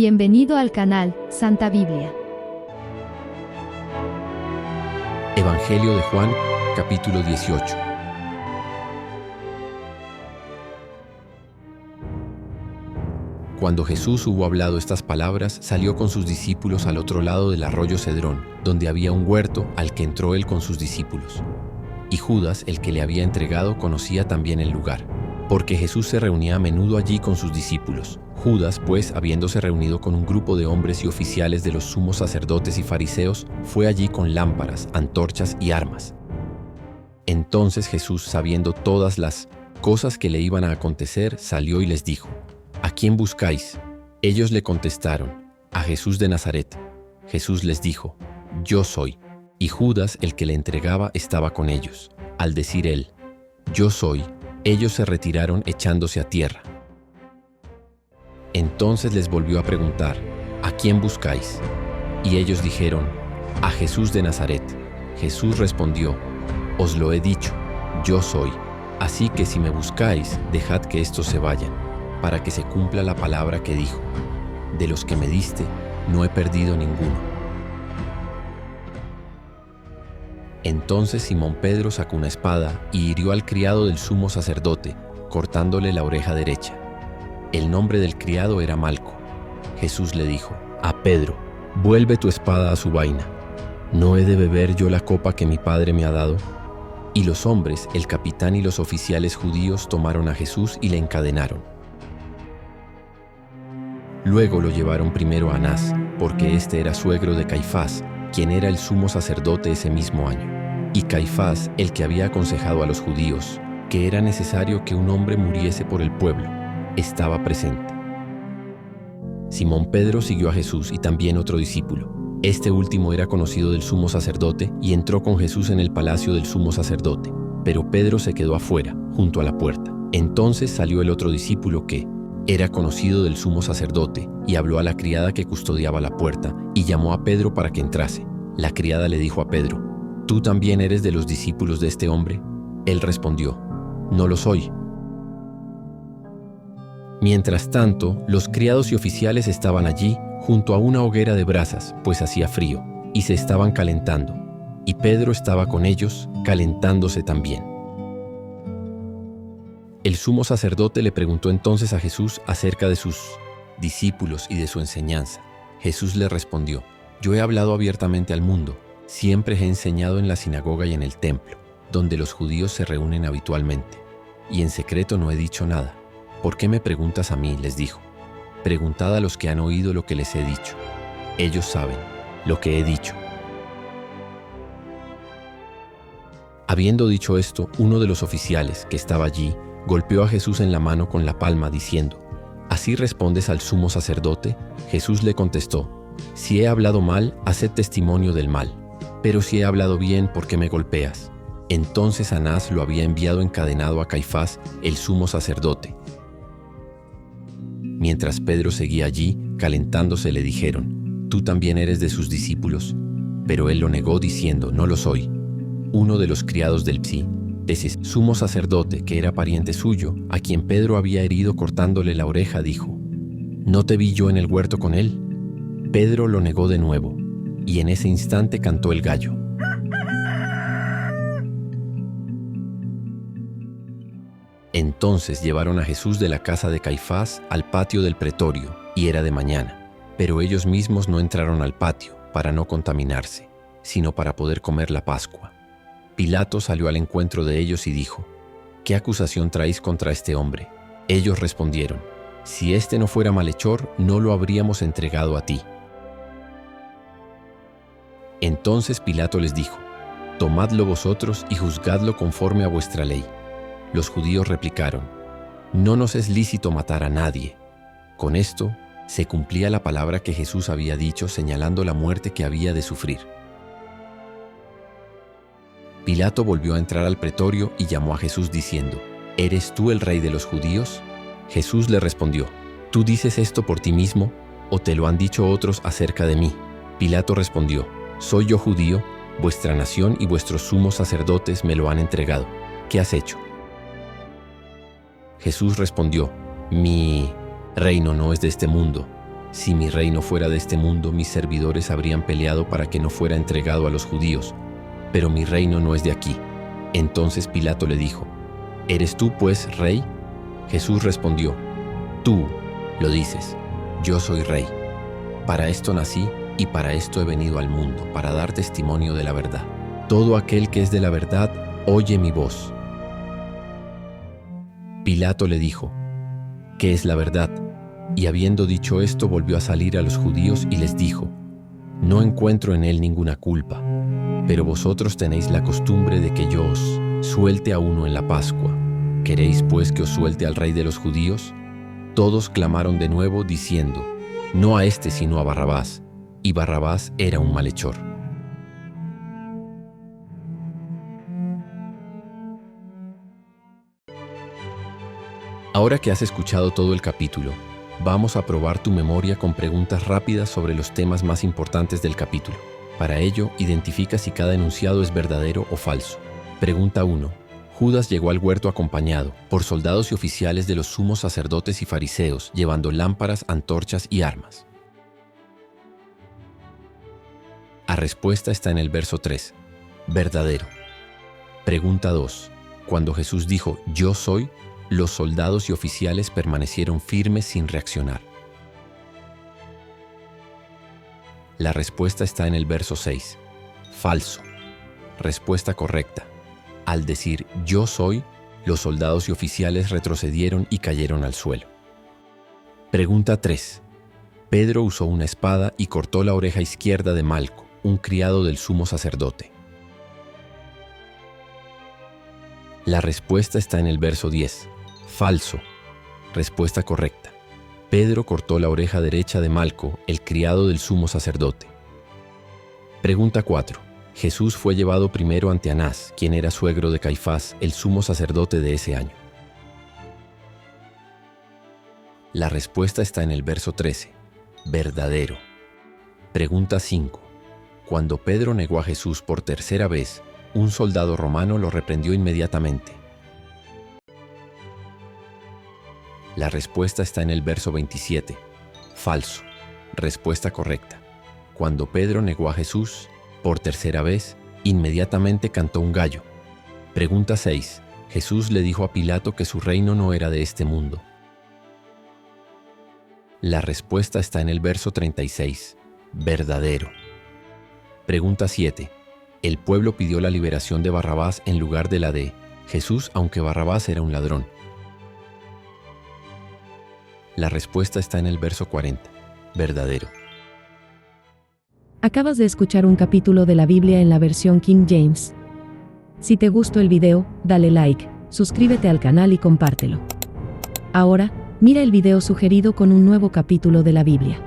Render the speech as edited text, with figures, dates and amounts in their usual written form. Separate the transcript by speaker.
Speaker 1: Bienvenido al canal Santa Biblia.
Speaker 2: Evangelio de Juan, capítulo 18. Cuando Jesús hubo hablado estas palabras, salió con sus discípulos al otro lado del arroyo Cedrón, donde había un huerto al que entró él con sus discípulos. Y Judas, el que le había entregado, conocía también el lugar, porque Jesús se reunía a menudo allí con sus discípulos. Judas, pues, habiéndose reunido con un grupo de hombres y oficiales de los sumos sacerdotes y fariseos, fue allí con lámparas, antorchas y armas. Entonces Jesús, sabiendo todas las cosas que le iban a acontecer, salió y les dijo: ¿A quién buscáis? Ellos le contestaron: a Jesús de Nazaret. Jesús les dijo: Yo soy. Y Judas, el que le entregaba, estaba con ellos. Al decir él: Yo soy, ellos se retiraron echándose a tierra. Entonces les volvió a preguntar: ¿A quién buscáis? Y ellos dijeron: a Jesús de Nazaret. Jesús respondió: Os lo he dicho, yo soy. Así que si me buscáis, dejad que estos se vayan, para que se cumpla la palabra que dijo: de los que me diste, no he perdido ninguno. Entonces Simón Pedro sacó una espada y hirió al criado del sumo sacerdote, cortándole la oreja derecha. El nombre del criado era Malco. Jesús le dijo a Pedro: vuelve tu espada a su vaina. ¿No he de beber yo la copa que mi Padre me ha dado? Y los hombres, el capitán y los oficiales judíos tomaron a Jesús y le encadenaron. Luego lo llevaron primero a Anás, porque este era suegro de Caifás, quien era el sumo sacerdote ese mismo año. Y Caifás, el que había aconsejado a los judíos que era necesario que un hombre muriese por el pueblo, estaba presente. Simón Pedro siguió a Jesús y también otro discípulo. Este último era conocido del sumo sacerdote y entró con Jesús en el palacio del sumo sacerdote. Pero Pedro se quedó afuera, junto a la puerta. Entonces salió el otro discípulo que era conocido del sumo sacerdote y habló a la criada que custodiaba la puerta y llamó a Pedro para que entrase. La criada le dijo a Pedro: ¿Tú también eres de los discípulos de este hombre? Él respondió: No lo soy. Mientras tanto, los criados y oficiales estaban allí, junto a una hoguera de brasas, pues hacía frío, y se estaban calentando. Y Pedro estaba con ellos, calentándose también. El sumo sacerdote le preguntó entonces a Jesús acerca de sus discípulos y de su enseñanza. Jesús le respondió: Yo he hablado abiertamente al mundo, siempre he enseñado en la sinagoga y en el templo, donde los judíos se reúnen habitualmente, y en secreto no he dicho nada. ¿Por qué me preguntas a mí?, les dijo. Preguntad a los que han oído lo que les he dicho. Ellos saben lo que he dicho. Habiendo dicho esto, uno de los oficiales que estaba allí golpeó a Jesús en la mano con la palma, diciendo: ¿Así respondes al sumo sacerdote? Jesús le contestó: Si he hablado mal, haced testimonio del mal. Pero si he hablado bien, ¿por qué me golpeas? Entonces Anás lo había enviado encadenado a Caifás, el sumo sacerdote. Mientras Pedro seguía allí, calentándose, le dijeron: ¿Tú también eres de sus discípulos? Pero él lo negó diciendo: No lo soy. Uno de los criados del ese sumo sacerdote, que era pariente suyo, a quien Pedro había herido cortándole la oreja, dijo: ¿No te vi yo en el huerto con él? Pedro lo negó de nuevo, y en ese instante cantó el gallo. Entonces llevaron a Jesús de la casa de Caifás al patio del pretorio, y era de mañana. Pero ellos mismos no entraron al patio, para no contaminarse, sino para poder comer la Pascua. Pilato salió al encuentro de ellos y dijo: ¿Qué acusación traéis contra este hombre? Ellos respondieron: Si este no fuera malhechor, no lo habríamos entregado a ti. Entonces Pilato les dijo: Tomadlo vosotros y juzgadlo conforme a vuestra ley. Los judíos replicaron: No nos es lícito matar a nadie. Con esto se cumplía la palabra que Jesús había dicho, señalando la muerte que había de sufrir. Pilato volvió a entrar al pretorio y llamó a Jesús diciendo: ¿Eres tú el rey de los judíos? Jesús le respondió: ¿Tú dices esto por ti mismo, o te lo han dicho otros acerca de mí? Pilato respondió: ¿Soy yo judío? Vuestra nación y vuestros sumos sacerdotes me lo han entregado. ¿Qué has hecho? Jesús respondió: Mi reino no es de este mundo. Si mi reino fuera de este mundo, mis servidores habrían peleado para que no fuera entregado a los judíos, pero mi reino no es de aquí. Entonces Pilato le dijo: ¿Eres tú, pues, rey? Jesús respondió: Tú lo dices, yo soy rey. Para esto nací y para esto he venido al mundo, para dar testimonio de la verdad. Todo aquel que es de la verdad, oye mi voz. Pilato le dijo: ¿Qué es la verdad? Y habiendo dicho esto, volvió a salir a los judíos y les dijo: No encuentro en él ninguna culpa, pero vosotros tenéis la costumbre de que yo os suelte a uno en la Pascua. ¿Queréis pues que os suelte al rey de los judíos? Todos clamaron de nuevo diciendo: No a este sino a Barrabás. Y Barrabás era un malhechor. Ahora que has escuchado todo el capítulo, vamos a probar tu memoria con preguntas rápidas sobre los temas más importantes del capítulo. Para ello, identifica si cada enunciado es verdadero o falso. Pregunta 1. Judas llegó al huerto acompañado por soldados y oficiales de los sumos sacerdotes y fariseos, llevando lámparas, antorchas y armas. La respuesta está en el verso 3. Verdadero. Pregunta 2. Cuando Jesús dijo: Yo soy, los soldados y oficiales permanecieron firmes sin reaccionar. La respuesta está en el verso 6. Falso. Respuesta correcta. Al decir yo soy, los soldados y oficiales retrocedieron y cayeron al suelo. Pregunta 3. Pedro usó una espada y cortó la oreja izquierda de Malco, un criado del sumo sacerdote. La respuesta está en el verso 10. Falso. Respuesta correcta. Pedro cortó la oreja derecha de Malco, el criado del sumo sacerdote. Pregunta 4. Jesús fue llevado primero ante Anás, quien era suegro de Caifás, el sumo sacerdote de ese año. La respuesta está en el verso 13. Verdadero. Pregunta 5. Cuando Pedro negó a Jesús por tercera vez, un soldado romano lo reprendió inmediatamente. La respuesta está en el verso 27. Falso. Respuesta correcta. Cuando Pedro negó a Jesús por tercera vez, inmediatamente cantó un gallo. Pregunta 6. Jesús le dijo a Pilato que su reino no era de este mundo. La respuesta está en el verso 36. Verdadero. Pregunta 7. El pueblo pidió la liberación de Barrabás en lugar de la de Jesús, aunque Barrabás era un ladrón. La respuesta está en el verso 40. Verdadero.
Speaker 3: Acabas de escuchar un capítulo de la Biblia en la versión King James. Si te gustó el video, dale like, suscríbete al canal y compártelo. Ahora, mira el video sugerido con un nuevo capítulo de la Biblia.